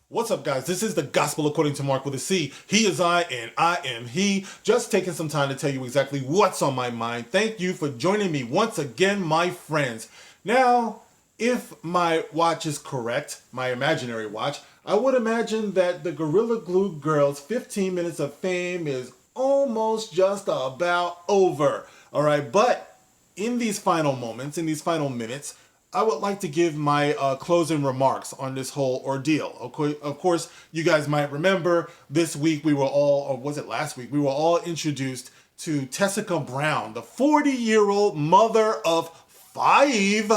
What's up, guys? This is the Gospel According to Mark with a C. He is I, and I am he. Just taking some time to tell you exactly what's on my mind. Thank you for joining me once again, my friends. Now, if my watch is correct, my imaginary watch, I would imagine that the Gorilla Glue Girl's 15 minutes of fame is almost just about over. All right, but in these final moments, in these final minutes, I would like to give my closing remarks on this whole ordeal. Okay, of course, you guys might remember this week we were all, or was it last week, we were all introduced to Tessica Brown, the 40-year-old mother of five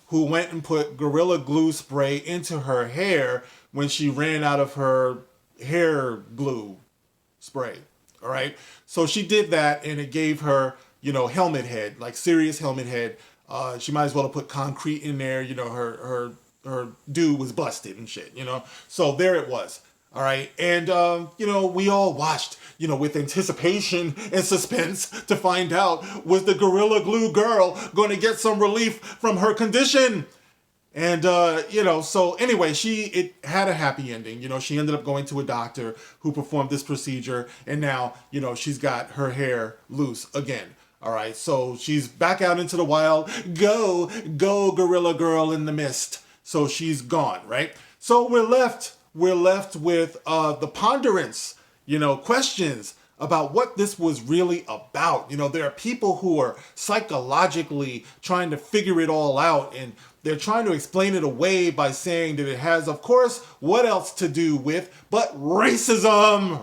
who went and put Gorilla Glue spray into her hair when she ran out of her hair glue spray. All right. So she did that and it gave her, helmet head, like serious helmet head. She might as well have put concrete in there. Her dude was busted and shit, So there it was. All right. And, we all watched, with anticipation and suspense to find out, was the Gorilla Glue girl going to get some relief from her condition? And, so anyway, it had a happy ending. She ended up going to a doctor who performed this procedure. And now, she's got her hair loose again. All right. So she's back out into the wild. Go, Gorilla Girl in the mist. So she's gone. Right. So we're left with the ponderance, questions about what this was really about. There are people who are psychologically trying to figure it all out, and they're trying to explain it away by saying that it has, of course, what else to do with but racism.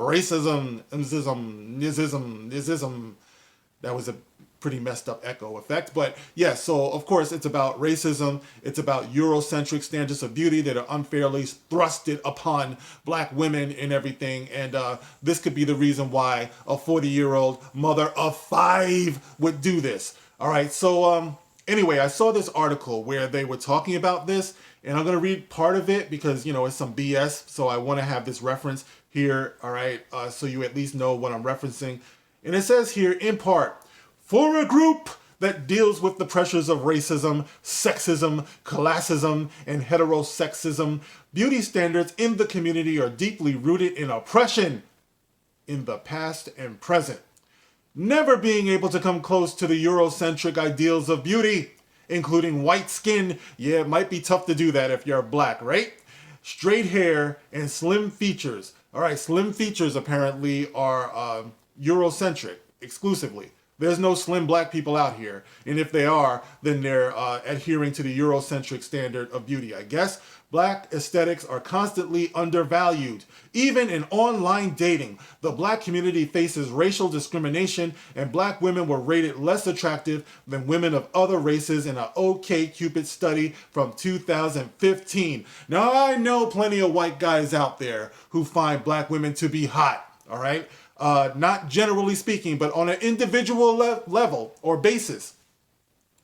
That was a pretty messed up echo effect. But yes, so of course it's about racism. It's about Eurocentric standards of beauty that are unfairly thrusted upon black women and everything. And this could be the reason why a 40-year-old mother of five would do this. All right, so anyway, I saw this article where they were talking about this, and I'm going to read part of it because, it's some BS. So I want to have this reference here, all right, so you at least know what I'm referencing. And it says here, in part, for a group that deals with the pressures of racism, sexism, classism, and heterosexism, beauty standards in the community are deeply rooted in oppression in the past and present. Never being able to come close to the Eurocentric ideals of beauty, including white skin. Yeah, it might be tough to do that if you're black, right? Straight hair and slim features. All right, slim features apparently are Eurocentric exclusively. There's no slim black people out here. And if they are, then they're adhering to the Eurocentric standard of beauty, I guess. Black aesthetics are constantly undervalued. Even in online dating, the black community faces racial discrimination, and black women were rated less attractive than women of other races in an OkCupid study from 2015. Now, I know plenty of white guys out there who find black women to be hot, all right? Not generally speaking, but on an individual level or basis.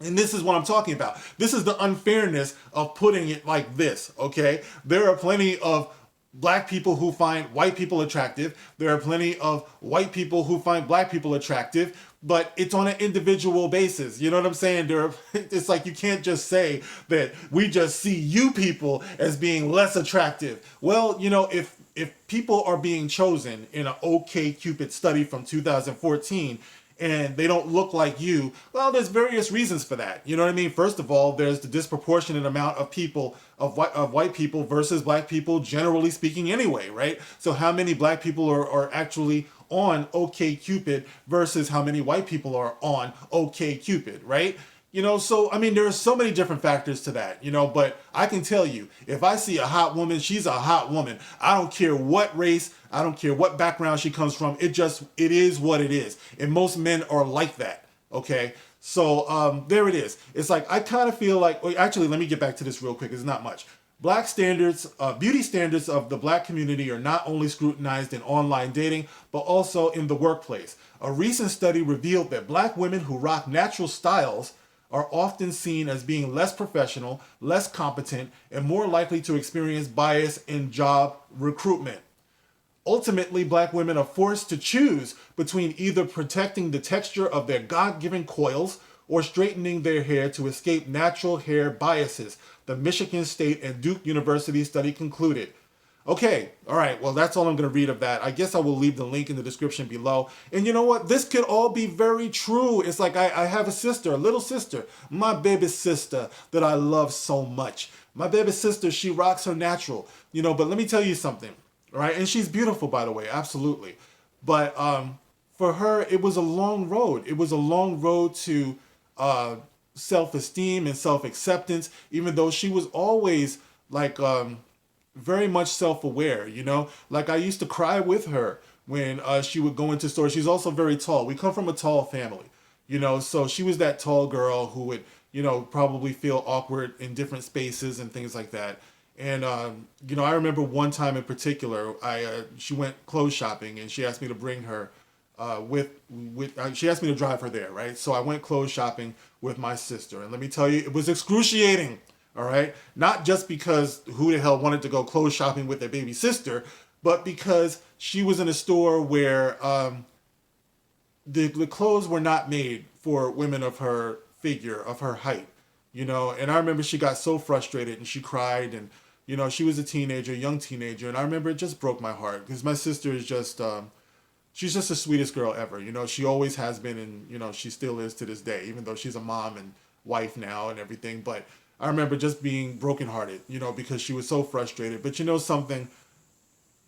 And this is what I'm talking about. This is the unfairness of putting it like this, okay? There are plenty of black people who find white people attractive. There are plenty of white people who find black people attractive, but it's on an individual basis. You know what I'm saying? It's like you can't just say that we just see you people as being less attractive. Well, if people are being chosen in an OkCupid study from 2014 and they don't look like you, well, there's various reasons for that. You know what I mean? First of all, there's the disproportionate amount of people, of white people versus black people, generally speaking anyway, right? So how many black people are actually on OkCupid versus how many white people are on OkCupid, right? So, I mean, there are so many different factors to that, but I can tell you, if I see a hot woman, she's a hot woman. I don't care what race, I don't care what background she comes from. It is what it is. And most men are like that, okay? So, there it is. It's like, I kind of feel like, actually, let me get back to this real quick. It's not much. Black standards, beauty standards of the black community are not only scrutinized in online dating, but also in the workplace. A recent study revealed that black women who rock natural styles are often seen as being less professional, less competent, and more likely to experience bias in job recruitment. Ultimately, black women are forced to choose between either protecting the texture of their God-given coils or straightening their hair to escape natural hair biases, the Michigan State and Duke University study concluded. Okay, all right. Well, that's all I'm going to read of that. I guess I will leave the link in the description below. And you know what? This could all be very true. It's like I have a sister, a little sister, my baby sister that I love so much. My baby sister, she rocks her natural, but let me tell you something, all right? And she's beautiful, by the way, absolutely. But for her, it was a long road. It was a long road to self-esteem and self-acceptance, even though she was always like very much self-aware, like I used to cry with her when she would go into stores. She's also very tall. We come from a tall family, so she was that tall girl who would probably feel awkward in different spaces and things like that. And I remember one time in particular, she went clothes shopping and she asked me to bring her she asked me to drive her there, right? So I went clothes shopping with my sister, and let me tell you, it was excruciating. All right, not just because who the hell wanted to go clothes shopping with their baby sister, but because she was in a store where the clothes were not made for women of her figure, of her height, And I remember she got so frustrated and she cried, and she was a teenager, young teenager, and I remember it just broke my heart because my sister is just she's just the sweetest girl ever. She always has been, and she still is to this day, even though she's a mom and wife now and everything. But I remember just being brokenhearted, because she was so frustrated. But something,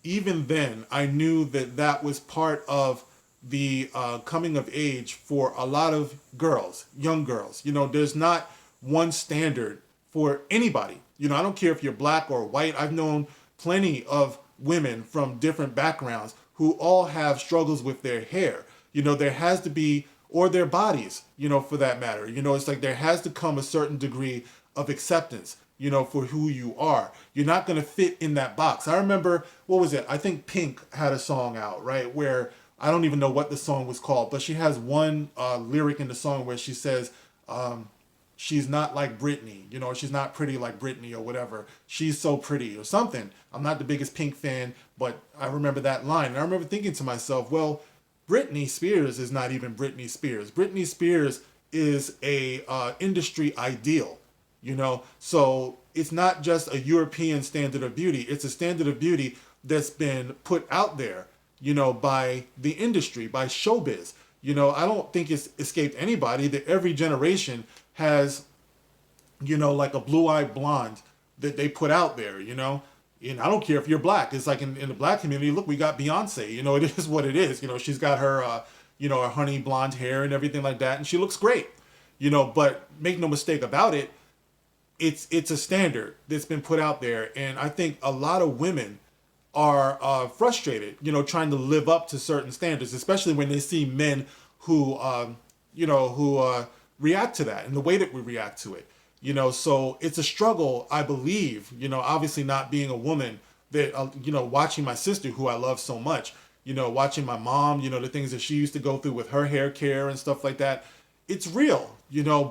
even then, I knew that was part of the coming of age for a lot of girls, young girls. There's not one standard for anybody. I don't care if you're black or white. I've known plenty of women from different backgrounds who all have struggles with their hair. There has to be, or their bodies, for that matter. It's like there has to come a certain degree of acceptance, for who you are. You're not going to fit in that box. I remember, what was it? I think Pink had a song out, right? Where I don't even know what the song was called, but she has one lyric in the song where she says, she's not like Britney, she's not pretty like Britney or whatever. She's so pretty or something. I'm not the biggest Pink fan, but I remember that line. And I remember thinking to myself, well, Britney Spears is not even Britney Spears. Britney Spears is a industry ideal, So it's not just a European standard of beauty. It's a standard of beauty that's been put out there, by the industry, by showbiz. I don't think it's escaped anybody that every generation has, like a blue-eyed blonde that they put out there, And I don't care if you're black. It's like in the black community, look, we got Beyonce. It is what it is. She's got her, her honey blonde hair and everything like that, and she looks great. But make no mistake about it, it's a standard that's been put out there, and I think a lot of women are frustrated, trying to live up to certain standards, especially when they see men who, react to that and the way that we react to it. So it's a struggle, I believe, obviously not being a woman that, watching my sister who I love so much, watching my mom, the things that she used to go through with her hair care and stuff like that. It's real,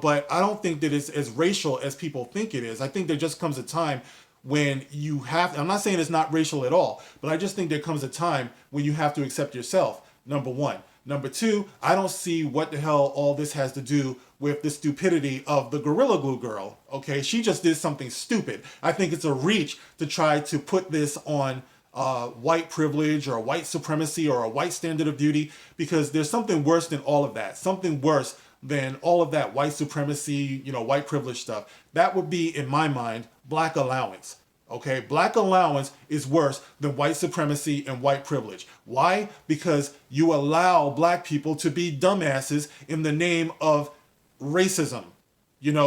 but I don't think that it's as racial as people think it is. I think there just comes a time when you have, I'm not saying it's not racial at all, but I just think there comes a time when you have to accept yourself, number one. Number two, I don't see what the hell all this has to do with the stupidity of the Gorilla Glue girl, okay? She just did something stupid. I think it's a reach to try to put this on white privilege or white supremacy or a white standard of beauty, because there's something worse than all of that. Something worse than all of that white supremacy, white privilege stuff. That would be, in my mind, black allowance. Okay, black allowance is worse than white supremacy and white privilege. Why? Because you allow black people to be dumbasses in the name of racism.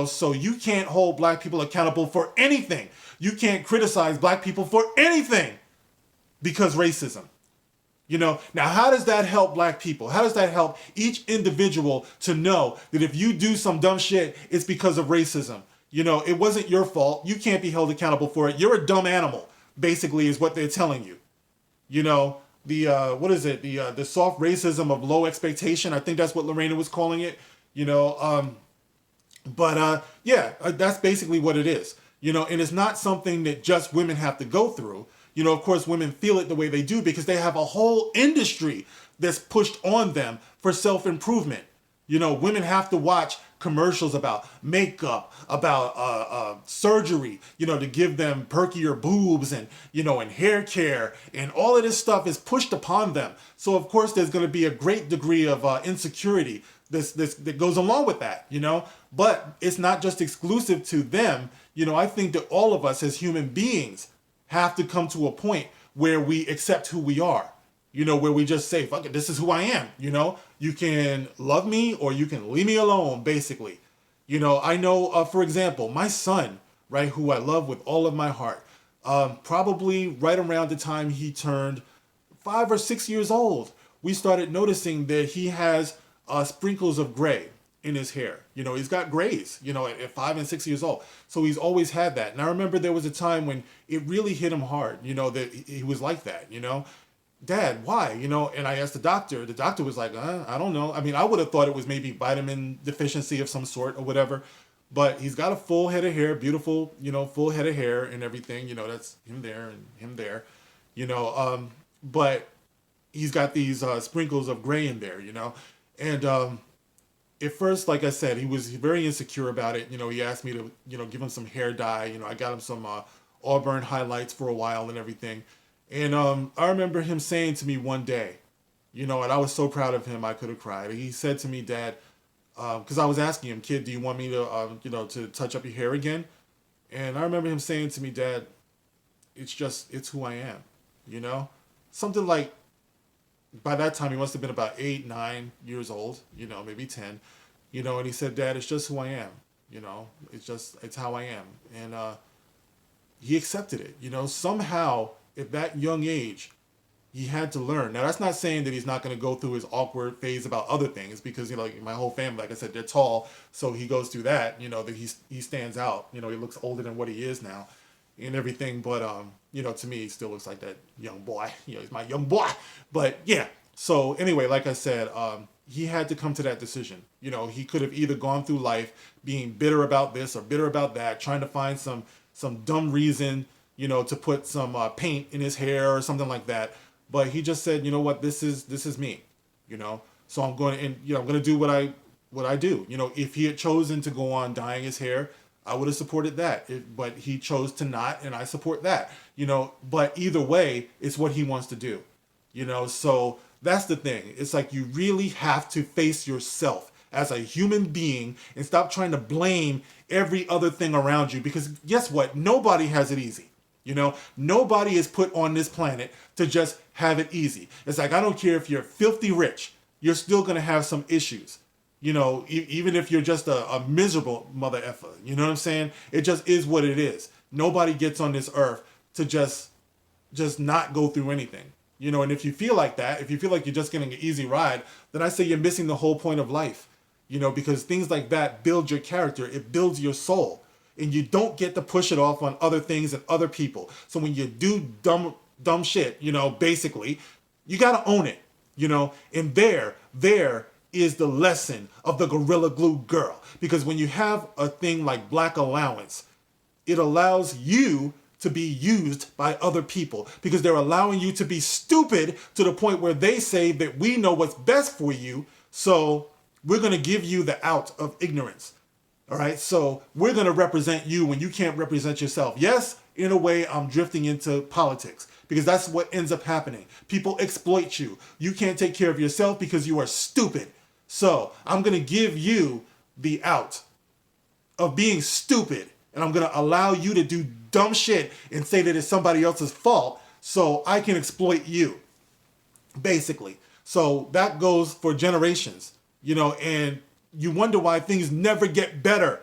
So you can't hold black people accountable for anything. You can't criticize black people for anything because racism. Now how does that help black people? How does that help each individual to know that if you do some dumb shit, it's because of racism? It wasn't your fault. You can't be held accountable for it. You're a dumb animal, basically, is what they're telling you. The what is it? The soft racism of low expectation. I think that's what Lorena was calling it. That's basically what it is. And it's not something that just women have to go through. Of course, women feel it the way they do because they have a whole industry that's pushed on them for self-improvement. Women have to watch commercials about makeup, about surgery, to give them perkier boobs and, and hair care, and all of this stuff is pushed upon them. So of course there's going to be a great degree of insecurity this that goes along with that, But it's not just exclusive to them. I think that all of us as human beings have to come to a point where we accept who we are. Where we just say, fuck it, this is who I am. You can love me or you can leave me alone, basically. I know, for example, my son, right, who I love with all of my heart, probably right around the time he turned 5 or 6 years old, we started noticing that he has sprinkles of gray in his hair. He's got grays, at 5 and 6 years old. So he's always had that. And I remember there was a time when it really hit him hard, that he was like that, Dad, why? And I asked the doctor. The doctor was like, I don't know. I mean, I would have thought it was maybe vitamin deficiency of some sort or whatever. But he's got a full head of hair, beautiful, full head of hair and everything. That's him there and him there, but he's got these sprinkles of gray in there, And at first, like I said, he was very insecure about it. He asked me to, give him some hair dye. I got him some Auburn highlights for a while and everything. And I remember him saying to me one day, and I was so proud of him, I could have cried. He said to me, Dad, because I was asking him, kid, do you want me to, to touch up your hair again? And I remember him saying to me, Dad, it's who I am, Something like, by that time, he must have been about 8, 9 years old, maybe 10, and he said, Dad, it's just who I am, it's how I am. And he accepted it, somehow at that young age, he had to learn. Now, that's not saying that he's not going to go through his awkward phase about other things, because, like my whole family, like I said, they're tall, so he goes through that, that he stands out, he looks older than what he is now and everything, but, to me, he still looks like that young boy, he's my young boy, but yeah. So anyway, like I said, he had to come to that decision. He could have either gone through life being bitter about this or bitter about that, trying to find some dumb reason, to put some paint in his hair or something like that. But he just said, you know what, this is me, So I'm going to, and I'm going to do what I do. If he had chosen to go on dyeing his hair, I would have supported that. But he chose to not, and I support that. But either way, it's what he wants to do. So that's the thing. It's like you really have to face yourself as a human being and stop trying to blame every other thing around you, because guess what? Nobody has it easy. Nobody is put on this planet to just have it easy. It's like, I don't care if you're filthy rich, you're still going to have some issues. Even if you're just a miserable mother effer, you know what I'm saying? It just is what it is. Nobody gets on this earth to just not go through anything. And if you feel like that, if you feel like you're just getting an easy ride, then I say you're missing the whole point of life. Because things like that build your character, it builds your soul. And you don't get to push it off on other things and other people. So when you do dumb shit, basically, you got to own it, and there is the lesson of the Gorilla Glue girl. Because when you have a thing like Black Allowance, it allows you to be used by other people, because they're allowing you to be stupid to the point where they say that we know what's best for you. So we're going to give you the out of ignorance. All right, so we're going to represent you when you can't represent yourself. Yes, in a way, I'm drifting into politics, because that's what ends up happening. People exploit you. You can't take care of yourself because you are stupid. So I'm going to give you the out of being stupid, and I'm going to allow you to do dumb shit and say that it's somebody else's fault so I can exploit you, basically. So that goes for generations, and you wonder why things never get better.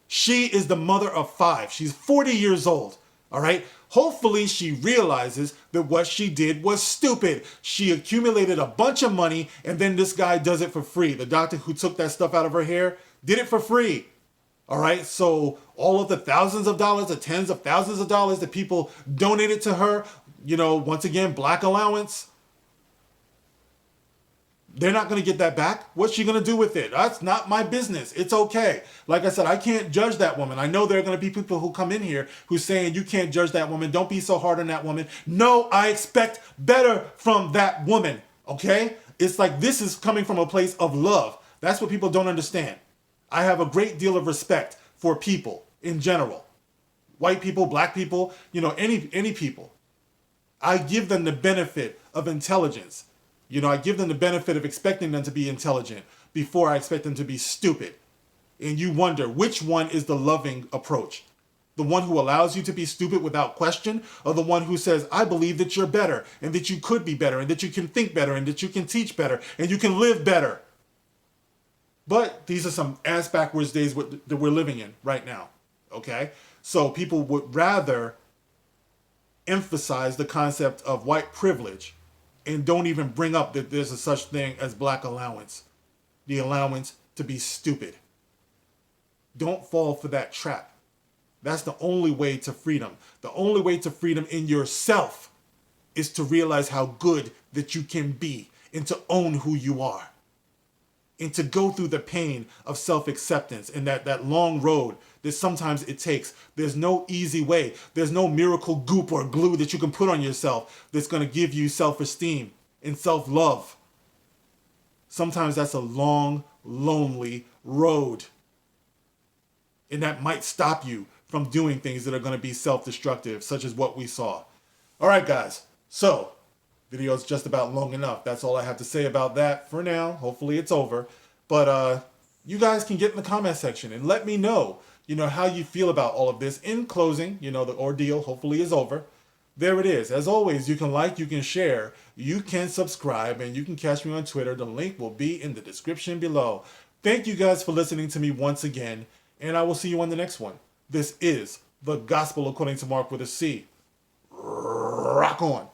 She is the mother of 5. She's 40 years old, all right? Hopefully she realizes that what she did was stupid. She accumulated a bunch of money, and then this guy does it for free. The doctor who took that stuff out of her hair did it for free, all right? So all of the thousands of dollars, the tens of thousands of dollars that people donated to her, once again, Black Allowance, they're not going to get that back. What's she going to do with it? That's not my business. It's okay. Like I said, I can't judge that woman. I know there are going to be people who come in here who's saying, you can't judge that woman. Don't be so hard on that woman. No, I expect better from that woman. Okay? It's like this is coming from a place of love. That's what people don't understand. I have a great deal of respect for people in general. White people, black people, any people. I give them the benefit of intelligence. I give them the benefit of expecting them to be intelligent before I expect them to be stupid. And you wonder which one is the loving approach. The one who allows you to be stupid without question, or the one who says, I believe that you're better, and that you could be better, and that you can think better, and that you can teach better, and you can live better. But these are some ass backwards days that we're living in right now. Okay? So people would rather emphasize the concept of white privilege and don't even bring up that there's a such thing as black allowance. The allowance to be stupid. Don't fall for that trap. That's the only way to freedom. The only way to freedom in yourself is to realize how good that you can be and to own who you are. And to go through the pain of self-acceptance and that long road that sometimes it takes. There's no easy way. There's no miracle goop or glue that you can put on yourself that's going to give you self-esteem and self-love. Sometimes that's a long, lonely road. And that might stop you from doing things that are going to be self-destructive, such as what we saw. All right, guys. So, video's just about long enough. That's all I have to say about that for now. Hopefully it's over. But you guys can get in the comment section and let me know, how you feel about all of this. In closing, the ordeal hopefully is over. There it is. As always, you can like, you can share, you can subscribe, and you can catch me on Twitter. The link will be in the description below. Thank you guys for listening to me once again, and I will see you on the next one. This is The Gospel According to Mark with a C. Rock on.